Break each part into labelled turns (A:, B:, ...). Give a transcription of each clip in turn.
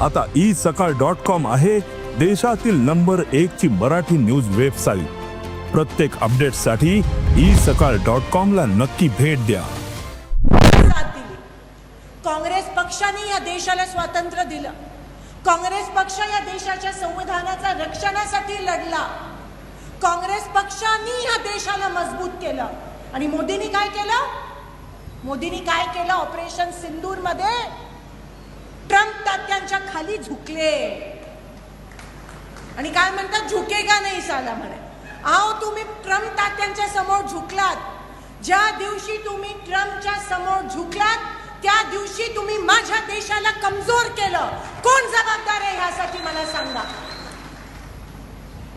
A: आता isakal.com आहे देशातील नंबर 1 ची मराठी न्यूज वेबसाईट। प्रत्येक अपडेटसाठी isakal.com ला नक्की भेट द्या।
B: काँग्रेस पक्षाने या देशाला स्वातंत्र्य दिलं। काँग्रेस पक्ष या देशाच्या संविधानाच्या रक्षणासाठी लढला। काँग्रेस पक्षाने या देशाला मजबूत केलं। आणि मोदींनी काय केलं? मोदींनी काय केलं? ऑपरेशन सिंदूर मध्ये ट्रम्प तात्यांच्या खाली झुकले आणि काय म्हणतात, झुकेगा नाही साला म्हणे। आओ तुम्ही ट्रम्प तात्यांच्या समोर झुकलात। ज्या दिवशी तुम्ही ट्रम्पच्या समोर झुकलात त्या दिवशी तुम्ही माझ्या देशाला कमजोर केलं। कोण जबाबदार आहे यासाठी मला सांगा।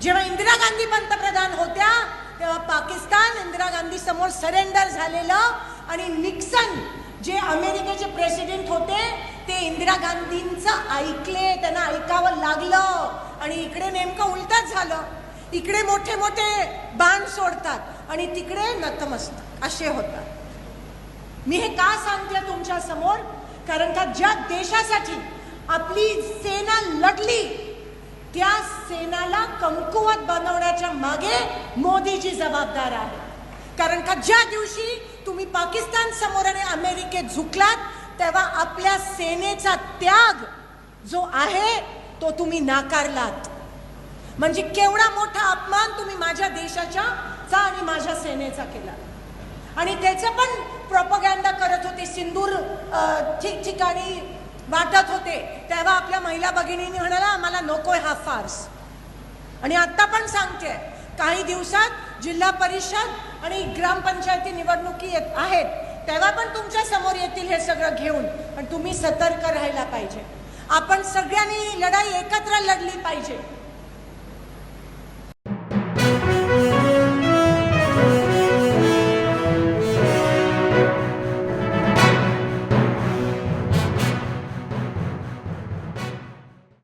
B: जेव्हा इंदिरा गांधी पंतप्रधान होत्या तेव्हा पाकिस्तान इंदिरा गांधी समोर सरेंडर झालेलं आणि निक्सन जे अमेरिकेचे प्रेसिडेंट होते ते इंदिरा गांधींचं ऐकले, त्यांना ऐकावं लागलं। आणि इकडे नेमकं उलटच झालं। इकडे मोठे मोठे बाण सोडतात आणि तिकडे नतमस्तक असे होतात। मी हे का सांगते तुमच्या समोर? कारण का ज्या देशासाठी आपली सेना लढली त्या सेनाला कमकुवत बनवण्याच्या मागे मोदीजी जबाबदार आहे। कारण का ज्या दिवशी तुम्ही पाकिस्तान समोर आणि अमेरिकेत झुकलात तेव्हा आपल्या सेनेचा त्याग जो आहे तो तुम्ही नाकारलात। म्हणजे केवढा मोठा अपमान तुम्ही माझ्या देशाचा आणि माझ्या सेनेचा केला। आणि त्याचं पण प्रोपगंडा करत होते, सिंदूर ठिकठिकाणी वाटत होते। तेव्हा आपल्या महिला भगिनींनी म्हणाला आम्हाला नकोय हा फार्स। आणि आता पण सांगते काही दिवसात जिल्हा परिषद आणि ग्रामपंचायती निवडणुकी आहेत तेव्हा पण तुमच्या समोर येतील हे सगळं घेऊन। पण तुम्ही सतर्क राहायला पाहिजे। आपण सगळ्यांनी लढाई एकत्र लढली पाहिजे।